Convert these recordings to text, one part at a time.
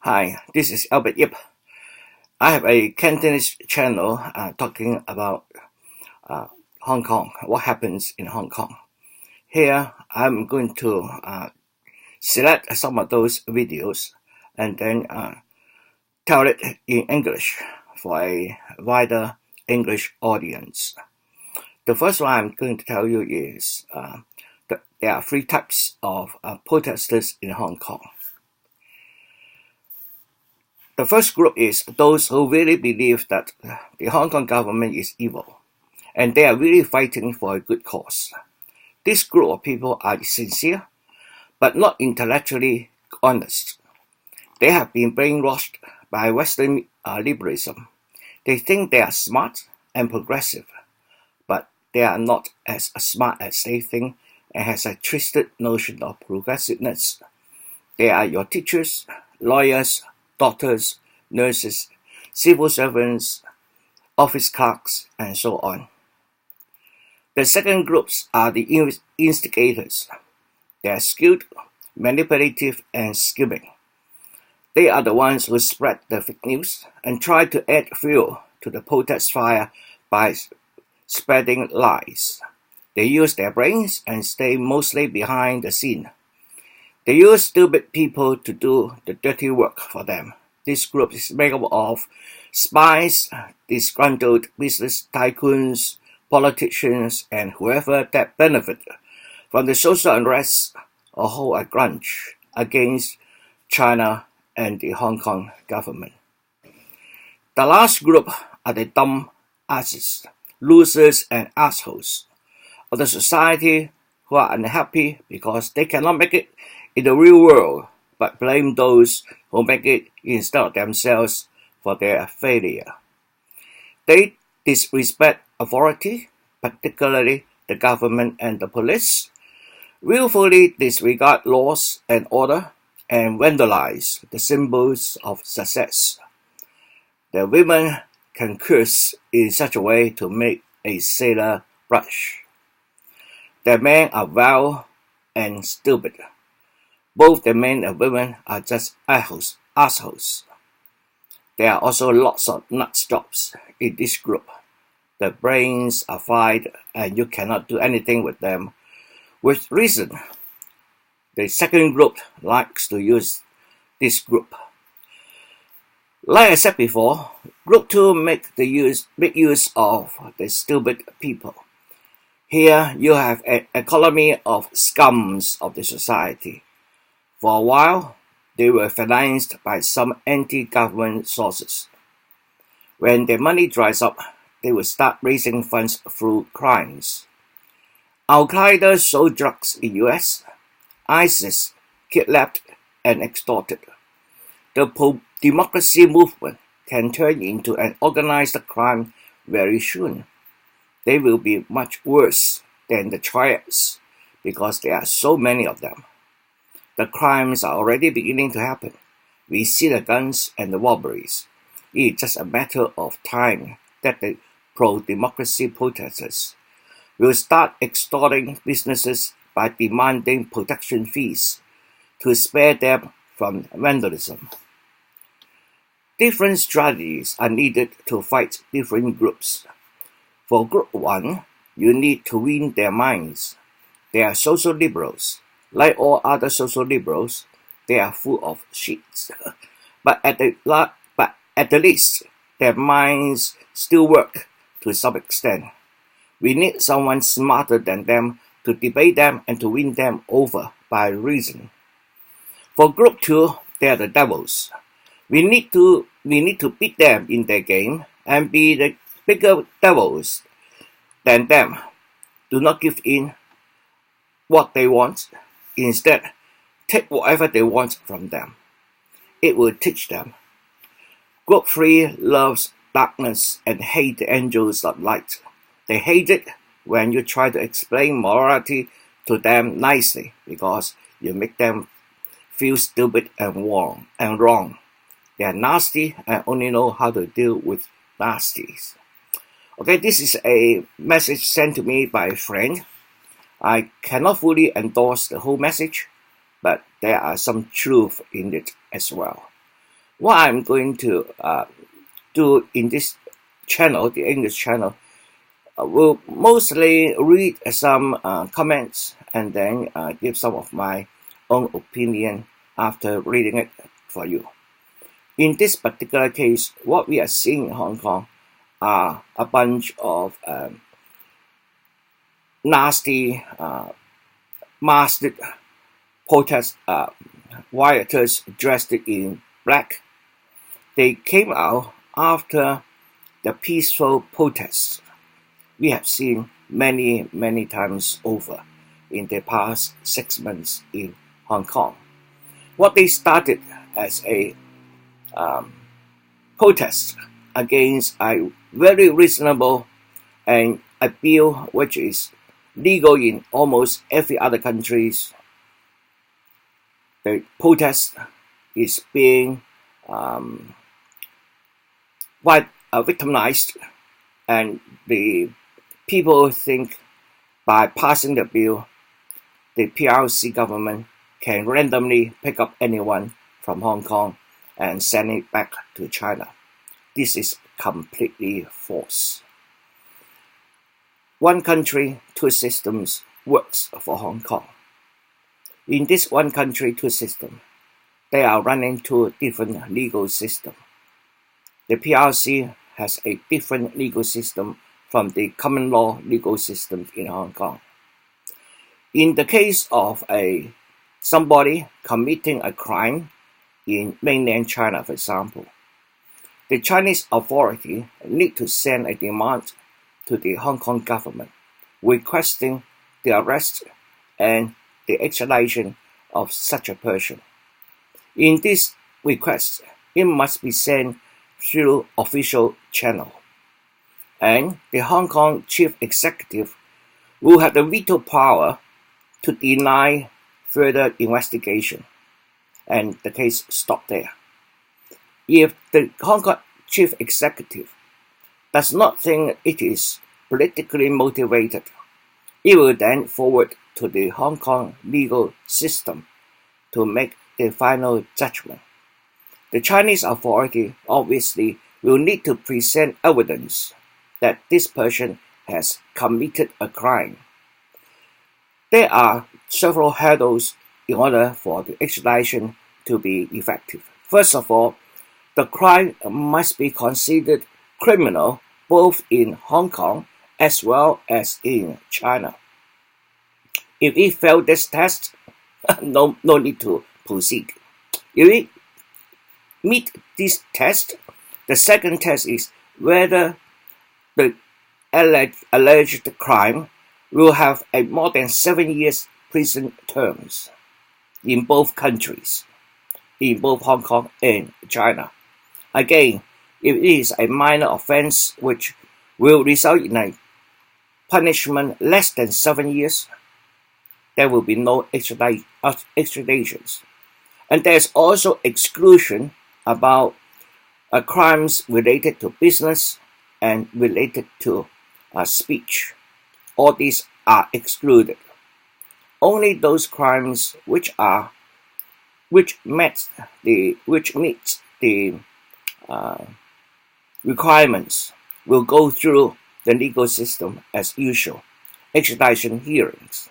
Hi, this is Albert Yip. I have a Cantonese channel talking about Hong Kong, what happens in Hong Kong. Here, I'm going to select some of those videos and then tell it in English for a wider English audience. The first one I'm going to tell you is that there are three types of protesters in Hong Kong. The first group is those who really believe that the Hong Kong government is evil, and they are really fighting for a good cause. This group of people are sincere, but not intellectually honest. They have been brainwashed by Western liberalism. They think they are smart and progressive, but they are not as smart as they think and has a twisted notion of progressiveness. They are your teachers, lawyers, doctors, nurses, civil servants, office clerks, and so on. The second groups are the instigators. They are skilled, manipulative, and scheming. They are the ones who spread the fake news and try to add fuel to the protest fire by spreading lies. They use their brains and stay mostly behind the scene. They use stupid people to do the dirty work for them. This group is made up of spies, disgruntled business tycoons, politicians, and whoever that benefit from the social unrest or hold a grudge against China and the Hong Kong government. The last group are the dumb asses, losers, and assholes of the society who are unhappy because they cannot make it in the real world, but blame those who make it instead of themselves for their failure. They disrespect authority, particularly the government and the police, willfully disregard laws and order, and vandalize the symbols of success. The women can curse in such a way to make a sailor blush. The men are vile and stupid. Both the men and women are just assholes. There are also lots of nut jobs in this group. The brains are fried and you cannot do anything with them with reason. The second group likes to use this group. Like I said before, Group 2 make use of the stupid people. Here you have an economy of scums of the society. For a while, they were financed by some anti-government sources. When their money dries up, they will start raising funds through crimes. Al-Qaeda sold drugs in US. ISIS kidnapped and extorted. The pro-democracy movement can turn into an organized crime very soon. They will be much worse than the triads because there are so many of them. The crimes are already beginning to happen. We see the guns and the robberies. It is just a matter of time that the pro-democracy protesters will start extorting businesses by demanding protection fees to spare them from vandalism. Different strategies are needed to fight different groups. For Group 1, you need to win their minds. They are social liberals. Like all other social liberals, they are full of shit. But at the least, their minds still work to some extent. We need someone smarter than them to debate them and to win them over by reason. For Group 2, they are the devils. We need to beat them in their game and be the bigger devils than them. Do not give in what they want. Instead, take whatever they want from them. It will teach them. Group 3 loves darkness and hate the angels of light. They hate it when you try to explain morality to them nicely because you make them feel stupid and wrong. They are nasty and only know how to deal with nasties. Okay, this is a message sent to me by a friend. I cannot fully endorse the whole message, but there are some truth in it as well. What I'm going to do in this channel, the English channel, will mostly read some comments and then give some of my own opinion after reading it for you. In this particular case, what we are seeing in Hong Kong are a bunch of nasty, masked protest rioters dressed in black. They came out after the peaceful protests we have seen many times over in the past 6 months in Hong Kong. What they started as a protest against a very reasonable and a bill which is legal in almost every other countries. The protest is being victimized, and the people think by passing the bill, the PRC government can randomly pick up anyone from Hong Kong and send it back to China. This is completely false. One country, two systems works for Hong Kong. In this one country, two system, they are running two different legal systems. The PRC has a different legal system from the common law legal system in Hong Kong. In the case of somebody committing a crime in mainland China, for example, the Chinese authority need to send a demand to the Hong Kong government requesting the arrest and the extradition of such a person. In this request, it must be sent through official channel, and the Hong Kong chief executive will have the veto power to deny further investigation, and the case stopped there. If the Hong Kong chief executive does not think it is politically motivated, it will then forward to the Hong Kong legal system to make the final judgment. The Chinese authority obviously will need to present evidence that this person has committed a crime. There are several hurdles in order for the extradition to be effective. First of all, the crime must be considered criminal both in Hong Kong as well as in China. If it failed this test, no need to proceed. If it meet this test, the second test is whether the alleged crime will have a more than 7 years prison terms in both countries, in both Hong Kong and China. Again, if it is a minor offense which will result in a punishment less than 7 years, there will be no extraditions. And there's also exclusion about crimes related to business and related to speech. All these are excluded. Only those crimes which meet the requirements will go through the legal system as usual, extradition hearings.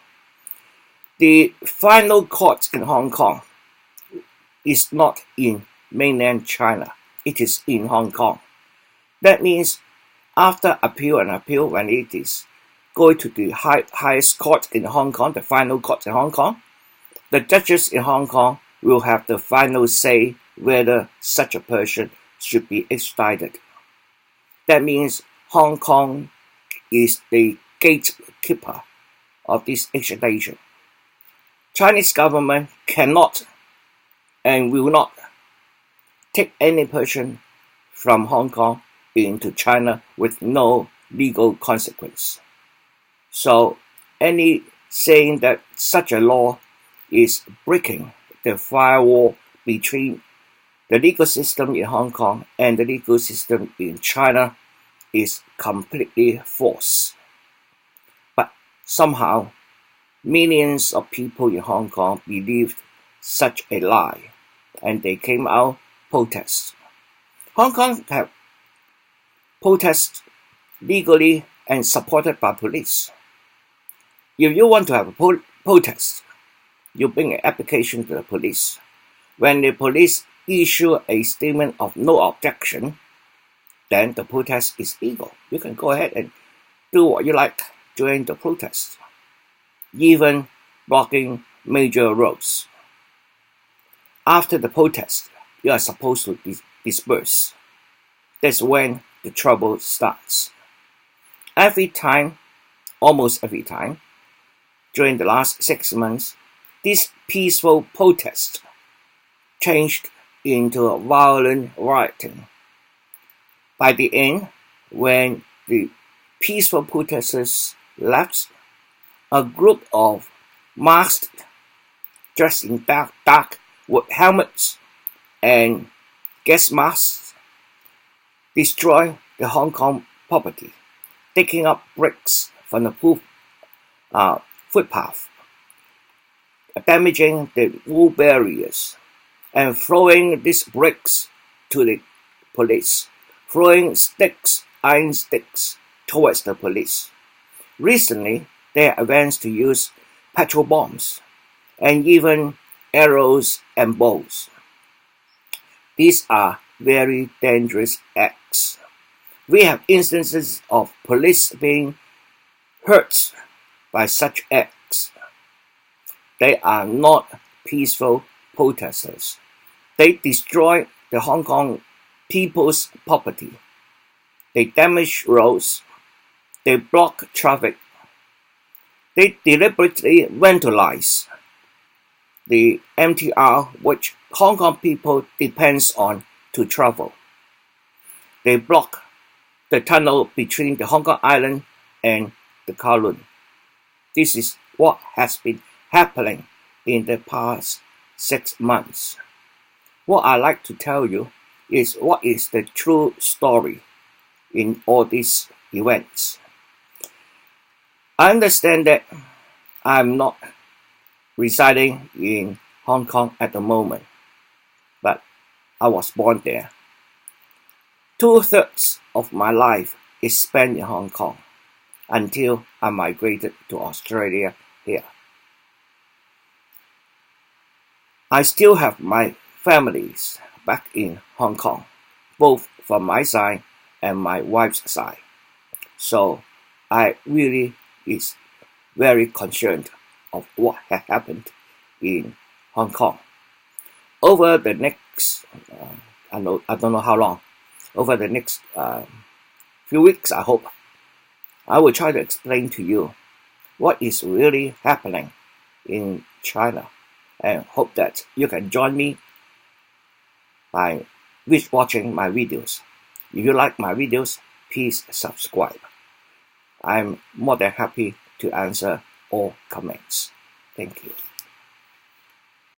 The final court in Hong Kong is not in mainland China, it is in Hong Kong. That means after appeal, when it is going to the highest court in Hong Kong, the final court in Hong Kong, the judges in Hong Kong will have the final say whether such a person should be extradited. That means Hong Kong is the gatekeeper of this extradition. Chinese government cannot and will not take any person from Hong Kong into China with no legal consequence. So any saying that such a law is breaking the firewall between the legal system in Hong Kong and the legal system in China is completely false. But somehow, millions of people in Hong Kong believed such a lie, and they came out protests. Hong Kong have protests legally and supported by police. If you want to have a protest, you bring an application to the police. When the police issue a statement of no objection, then the protest is legal. You can go ahead and do what you like during the protest, even blocking major roads. After the protest, you are supposed to disperse. That's when the trouble starts. Almost every time, during the last 6 months, this peaceful protest changed into a violent rioting. By the end, when the peaceful protesters left, a group of masked, dressed in dark with helmets and gas masks, destroyed the Hong Kong property, taking up bricks from the footpath, damaging the wall barriers, and throwing these bricks to the police, throwing iron sticks, towards the police. Recently, they advanced to use petrol bombs and even arrows and bows. These are very dangerous acts. We have instances of police being hurt by such acts. They are not peaceful protesters. They destroy the Hong Kong people's property. They damage roads. They block traffic. They deliberately vandalize the MTR, which Hong Kong people depends on to travel. They block the tunnel between the Hong Kong Island and the Kowloon. This is what has been happening in the past 6 months. What I like to tell you is what is the true story in all these events. I understand that I'm not residing in Hong Kong at the moment, but I was born there. 2/3 of my life is spent in Hong Kong until I migrated to Australia here. I still have my families back in Hong Kong, both from my side and my wife's side. So I really is very concerned of what has happened in Hong Kong. Over the next, I don't know how long, over the next few weeks, I hope, I will try to explain to you what is really happening in China, and hope that you can join me by watching my videos. If you like my videos, please subscribe. I'm more than happy to answer all comments. Thank you.